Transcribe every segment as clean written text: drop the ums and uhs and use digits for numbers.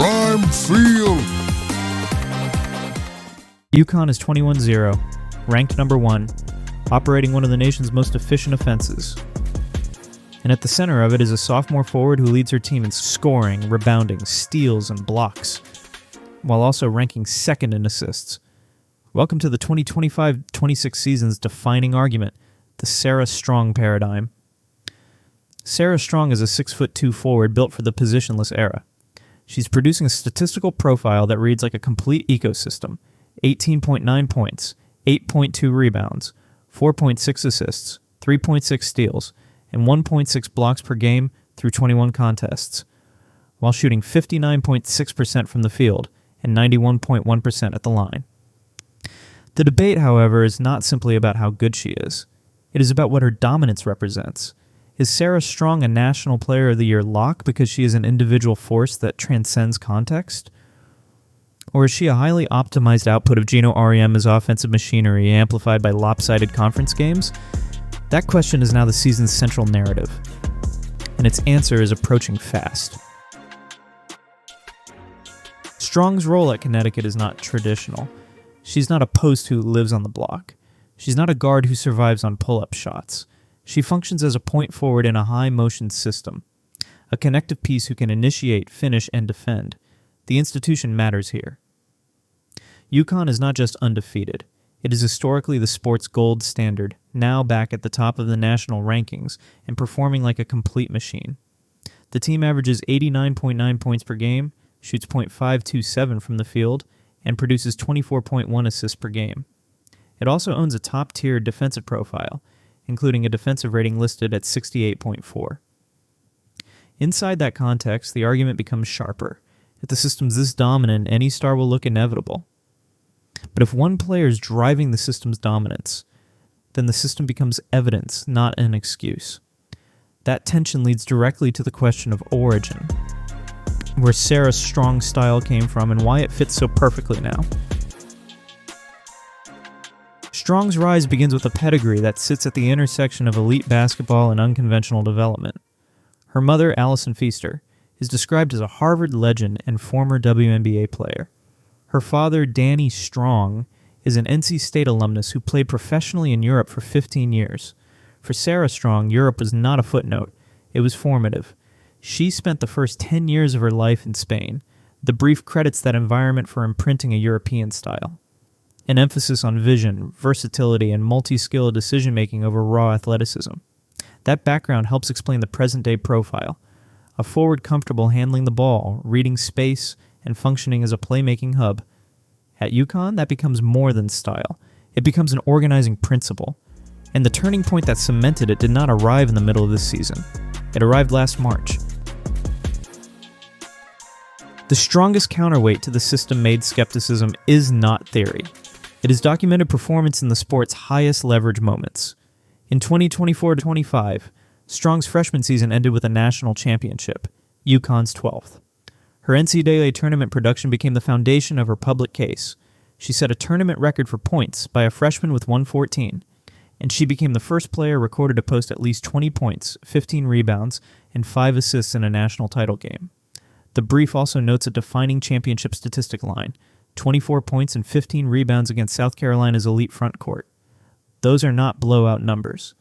Prime Field. UConn is 21-0, ranked number 1, operating one of the nation's most efficient offenses. And at the center of it is a sophomore forward who leads her team in scoring, rebounding, steals, and blocks, while also ranking second in assists. Welcome to the 2025-26 season's defining argument, the Sarah Strong paradigm. Sarah Strong is a 6'2" forward built for the positionless era. She's producing a statistical profile that reads like a complete ecosystem: 18.9 points, 8.2 rebounds, 4.6 assists, 3.6 steals, and 1.6 blocks per game through 21 contests, while shooting 59.6% from the field and 91.1% at the line. The debate, however, is not simply about how good she is. It is about what her dominance represents. Is Sarah Strong a National Player of the Year lock because she is an individual force that transcends context? Or is she a highly optimized output of Gino Auriemma's offensive machinery amplified by lopsided conference games? That question is now the season's central narrative, and its answer is approaching fast. Strong's role at Connecticut is not traditional. She's not a post who lives on the block. She's not a guard who survives on pull-up shots. She functions as a point forward in a high-motion system, a connective piece who can initiate, finish, and defend. The institution matters here. UConn is not just undefeated. It is historically the sport's gold standard, now back at the top of the national rankings and performing like a complete machine. The team averages 89.9 points per game, shoots .527 from the field, and produces 24.1 assists per game. It also owns a top-tier defensive profile, including a defensive rating listed at 68.4. Inside that context, the argument becomes sharper. If the system's this dominant, any star will look inevitable. But if one player is driving the system's dominance, then the system becomes evidence, not an excuse. That tension leads directly to the question of origin, where Sarah's strong style came from and why it fits so perfectly now. Strong's rise begins with a pedigree that sits at the intersection of elite basketball and unconventional development. Her mother, Allison Feaster, is described as a Harvard legend and former WNBA player. Her father, Danny Strong, is an NC State alumnus who played professionally in Europe for 15 years. For Sarah Strong, Europe was not a footnote. It was formative. She spent the first 10 years of her life in Spain. The brief credits that environment for imprinting a European style. An emphasis on vision, versatility, and multi-skill decision-making over raw athleticism. That background helps explain the present-day profile. A forward comfortable handling the ball, reading space, and functioning as a playmaking hub. At UConn, that becomes more than style. It becomes an organizing principle. And the turning point that cemented it did not arrive in the middle of this season. It arrived last March. The strongest counterweight to the system-made skepticism is not theory. It is documented performance in the sport's highest leverage moments. In 2024-25, Strong's freshman season ended with a national championship, UConn's 12th. Her NCAA tournament production became the foundation of her public case. She set a tournament record for points by a freshman with 114, and she became the first player recorded to post at least 20 points, 15 rebounds, and 5 assists in a national title game. The brief also notes a defining championship statistic line, 24 points and 15 rebounds against South Carolina's elite front court. Those are not blowout numbers.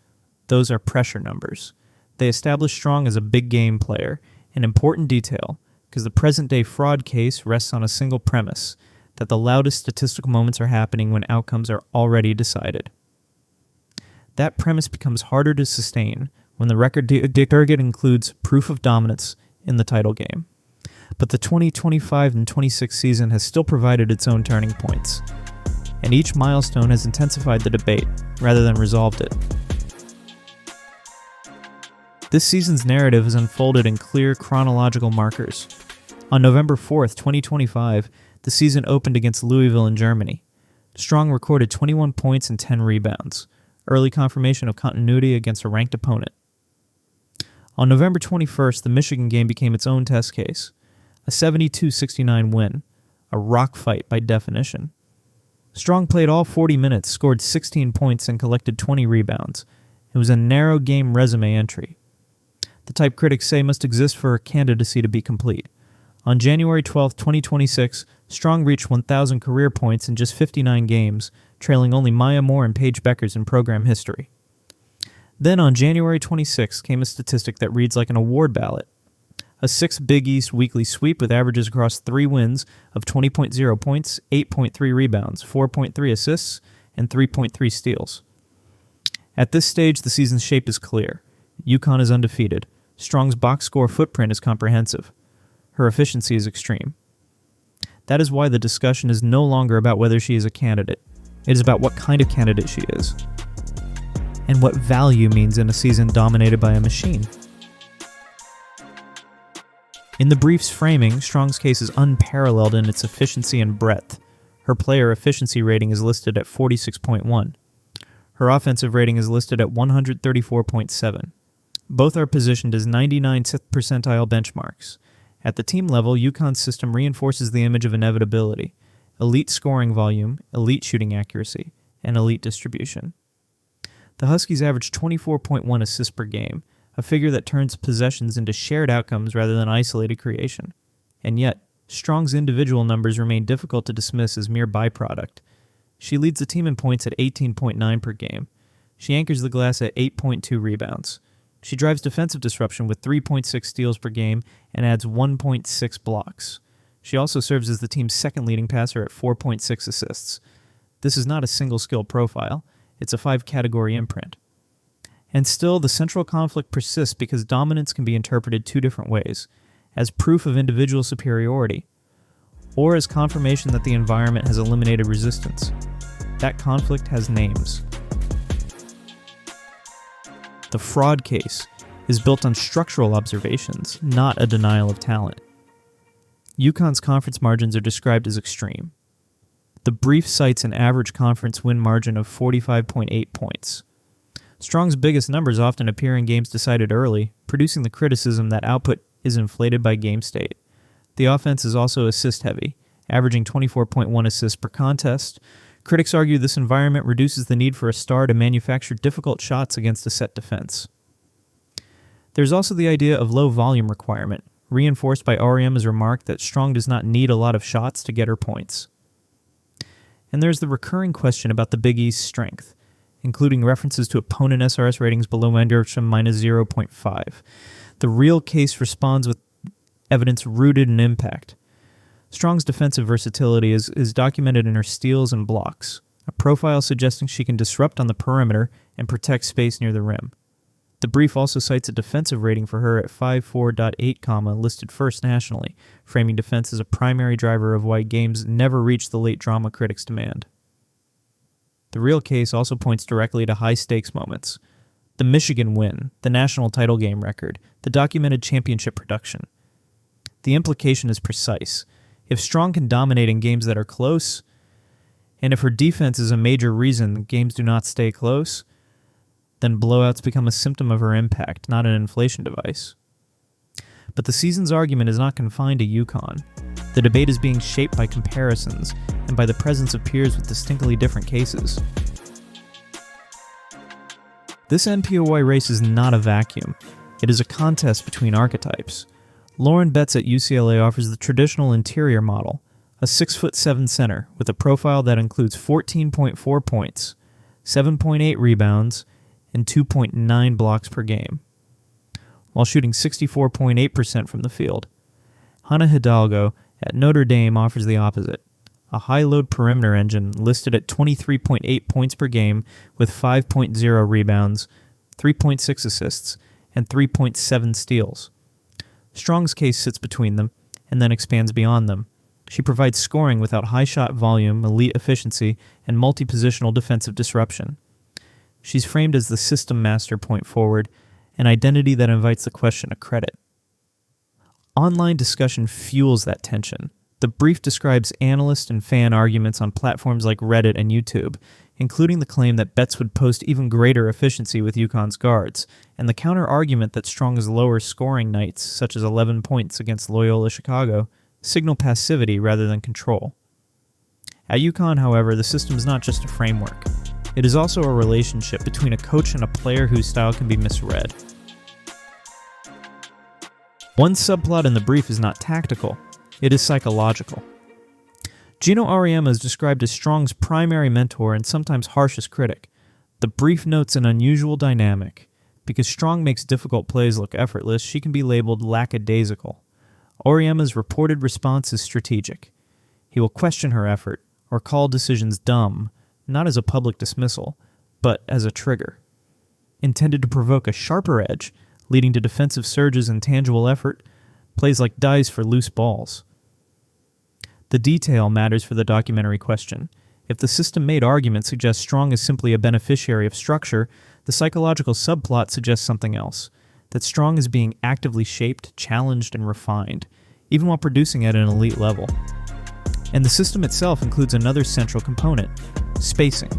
Those are pressure numbers. They establish Strong as a big game player, an important detail, because the present-day fraud case rests on a single premise, that the loudest statistical moments are happening when outcomes are already decided. That premise becomes harder to sustain when the record target includes proof of dominance in the title game. But the 2025 and 26 season has still provided its own turning points, and each milestone has intensified the debate rather than resolved it. This season's narrative has unfolded in clear chronological markers. On November 4th, 2025, the season opened against Louisville in Germany. Strong recorded 21 points and 10 rebounds, early confirmation of continuity against a ranked opponent. On November 21st, the Michigan game became its own test case, a 72-69 win, a rock fight by definition. Strong played all 40 minutes, scored 16 points, and collected 20 rebounds. It was a narrow game resume entry. The type critics say must exist for her candidacy to be complete. On January 12, 2026, Strong reached 1,000 career points in just 59 games, trailing only Maya Moore and Paige Beckers in program history. Then on January 26 came a statistic that reads like an award ballot. A 6 Big East weekly sweep with averages across 3 wins of 20.0 points, 8.3 rebounds, 4.3 assists, and 3.3 steals. At this stage, the season's shape is clear. UConn is undefeated. Strong's box score footprint is comprehensive. Her efficiency is extreme. That is why the discussion is no longer about whether she is a candidate. It is about what kind of candidate she is, and what value means in a season dominated by a machine. In the brief's framing, Strong's case is unparalleled in its efficiency and breadth. Her player efficiency rating is listed at 46.1. Her offensive rating is listed at 134.7. Both are positioned as 99th percentile benchmarks. At the team level, UConn's system reinforces the image of inevitability, elite scoring volume, elite shooting accuracy, and elite distribution. The Huskies average 24.1 assists per game, a figure that turns possessions into shared outcomes rather than isolated creation. And yet, Strong's individual numbers remain difficult to dismiss as mere byproduct. She leads the team in points at 18.9 per game. She anchors the glass at 8.2 rebounds. She drives defensive disruption with 3.6 steals per game and adds 1.6 blocks. She also serves as the team's second leading passer at 4.6 assists. This is not a single skill profile, it's a 5-category imprint. And still, the central conflict persists because dominance can be interpreted 2 different ways, as proof of individual superiority, or as confirmation that the environment has eliminated resistance. That conflict has names. The fraud case is built on structural observations, not a denial of talent. UConn's conference margins are described as extreme. The brief cites an average conference win margin of 45.8 points. Strong's biggest numbers often appear in games decided early, producing the criticism that output is inflated by game state. The offense is also assist-heavy, averaging 24.1 assists per contest. Critics argue this environment reduces the need for a star to manufacture difficult shots against a set defense. There's also the idea of low volume requirement, reinforced by REM's remark that Strong does not need a lot of shots to get her points. And there's the recurring question about the Big East's strength, including references to opponent SRS ratings below Mentorship minus 0.5. The real case responds with evidence rooted in impact. Strong's defensive versatility is documented in her steals and blocks, a profile suggesting she can disrupt on the perimeter and protect space near the rim. The brief also cites a defensive rating for her at 54.8, listed first nationally, framing defense as a primary driver of why games never reach the late drama critics demand. The real case also points directly to high-stakes moments. The Michigan win, the national title game record, the documented championship production. The implication is precise. If Strong can dominate in games that are close, and if her defense is a major reason games do not stay close, then blowouts become a symptom of her impact, not an inflation device. But the season's argument is not confined to UConn. The debate is being shaped by comparisons and by the presence of peers with distinctly different cases. This NPOY race is not a vacuum. It is a contest between archetypes. Lauren Betts at UCLA offers the traditional interior model, a 6'7" center with a profile that includes 14.4 points, 7.8 rebounds, and 2.9 blocks per game, while shooting 64.8% from the field. Hannah Hidalgo at Notre Dame offers the opposite, a high-load perimeter engine listed at 23.8 points per game with 5.0 rebounds, 3.6 assists, and 3.7 steals. Strong's case sits between them, and then expands beyond them. She provides scoring without high shot volume, elite efficiency, and multi-positional defensive disruption. She's framed as the system master point forward, an identity that invites the question of credit. Online discussion fuels that tension. The brief describes analyst and fan arguments on platforms like Reddit and YouTube, including the claim that Betts would post even greater efficiency with UConn's guards, and the counter-argument that Strong's lower scoring nights, such as 11 points against Loyola Chicago, signal passivity rather than control. At UConn, however, the system is not just a framework. It is also a relationship between a coach and a player whose style can be misread. One subplot in the brief is not tactical, it is psychological. Gino Auriemma is described as Strong's primary mentor and sometimes harshest critic. The brief notes an unusual dynamic. Because Strong makes difficult plays look effortless, she can be labeled lackadaisical. Auriemma's reported response is strategic. He will question her effort, or call decisions dumb, not as a public dismissal, but as a trigger. Intended to provoke a sharper edge, leading to defensive surges and tangible effort, plays like dice for loose balls. The detail matters for the documentary question. If the system-made argument suggests Strong is simply a beneficiary of structure, the psychological subplot suggests something else, that Strong is being actively shaped, challenged, and refined, even while producing at an elite level. And the system itself includes another central component, spacing.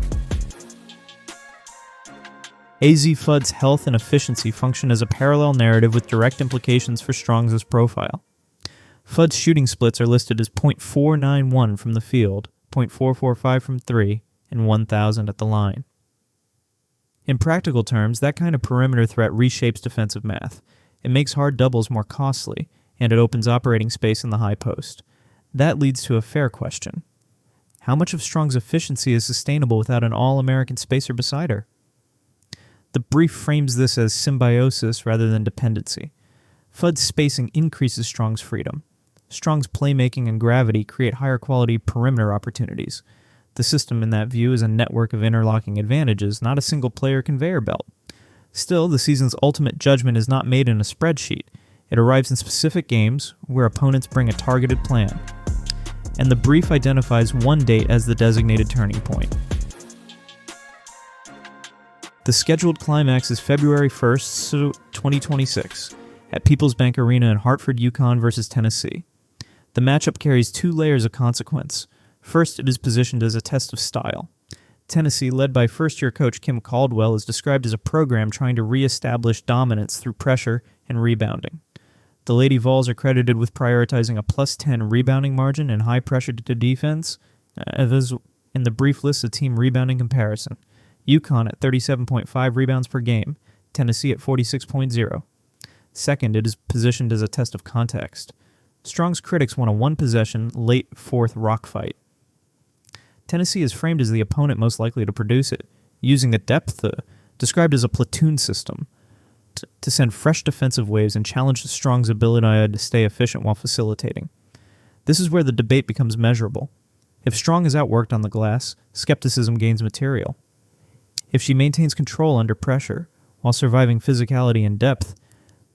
AZ Fudd's health and efficiency function as a parallel narrative with direct implications for Strong's profile. Fudd's shooting splits are listed as .491 from the field, .445 from 3, and 1,000 at the line. In practical terms, that kind of perimeter threat reshapes defensive math. It makes hard doubles more costly, and it opens operating space in the high post. That leads to a fair question. How much of Strong's efficiency is sustainable without an all-American spacer beside her? The brief frames this as symbiosis rather than dependency. Fudd's spacing increases Strong's freedom. Strong's playmaking and gravity create higher quality perimeter opportunities. The system in that view is a network of interlocking advantages, not a single player conveyor belt. Still, the season's ultimate judgment is not made in a spreadsheet. It arrives in specific games where opponents bring a targeted plan. And the brief identifies one date as the designated turning point. The scheduled climax is February 1st, 2026, at People's Bank Arena in Hartford, UConn versus Tennessee. The matchup carries two layers of consequence. First, it is positioned as a test of style. Tennessee, led by first-year coach Kim Caldwell, is described as a program trying to re-establish dominance through pressure and rebounding. The Lady Vols are credited with prioritizing a +10 rebounding margin and high pressure to defense, as in the brief list of team rebounding comparison. UConn at 37.5 rebounds per game, Tennessee at 46.0. Second, it is positioned as a test of context. Strong's critics want a one-possession, late fourth rock fight. Tennessee is framed as the opponent most likely to produce it, using the depth described as a platoon system to send fresh defensive waves and challenge Strong's ability to stay efficient while facilitating. This is where the debate becomes measurable. If Strong is outworked on the glass, skepticism gains material. If she maintains control under pressure, while surviving physicality and depth,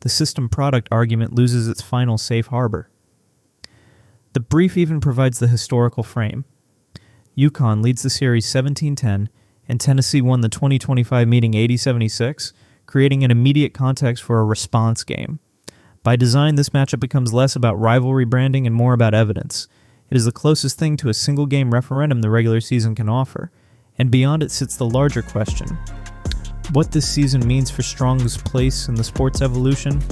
the system product argument loses its final safe harbor. The brief even provides the historical frame. UConn leads the series 17-10, and Tennessee won the 2025 meeting 80-76, creating an immediate context for a response game. By design, this matchup becomes less about rivalry branding and more about evidence. It is the closest thing to a single-game referendum the regular season can offer, and beyond it sits the larger question. What this season means for Strong's place in the sport's evolution?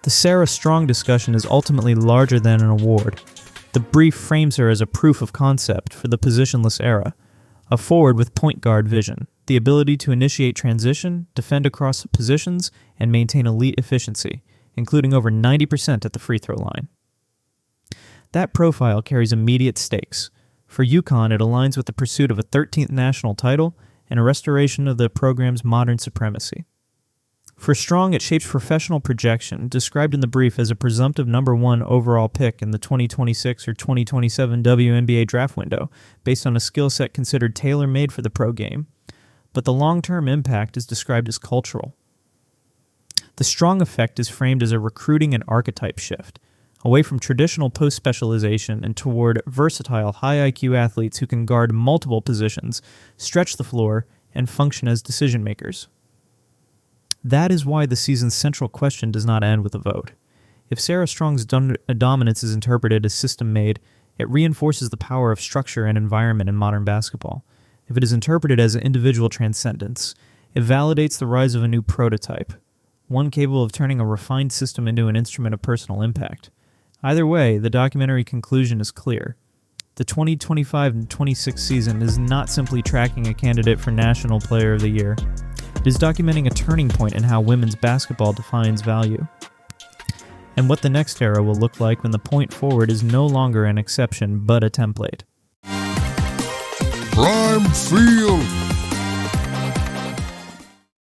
The Sarah Strong discussion is ultimately larger than an award. The brief frames her as a proof of concept for the positionless era, a forward with point guard vision, the ability to initiate transition, defend across positions, and maintain elite efficiency, including over 90% at the free throw line. That profile carries immediate stakes. For UConn, it aligns with the pursuit of a 13th national title and a restoration of the program's modern supremacy. For Strong, it shapes professional projection, described in the brief as a presumptive number 1 overall pick in the 2026 or 2027 WNBA draft window, based on a skill set considered tailor-made for the pro game. But the long-term impact is described as cultural. The Strong effect is framed as a recruiting and archetype shift, away from traditional post-specialization and toward versatile, high-IQ athletes who can guard multiple positions, stretch the floor, and function as decision-makers. That is why the season's central question does not end with a vote. If Sarah Strong's dominance is interpreted as system-made, it reinforces the power of structure and environment in modern basketball. If it is interpreted as individual transcendence, it validates the rise of a new prototype, one capable of turning a refined system into an instrument of personal impact. Either way, the documentary conclusion is clear. The 2025-26 season is not simply tracking a candidate for National Player of the Year. It is documenting a turning point in how women's basketball defines value, and what the next era will look like when the point forward is no longer an exception but a template. Prime Field!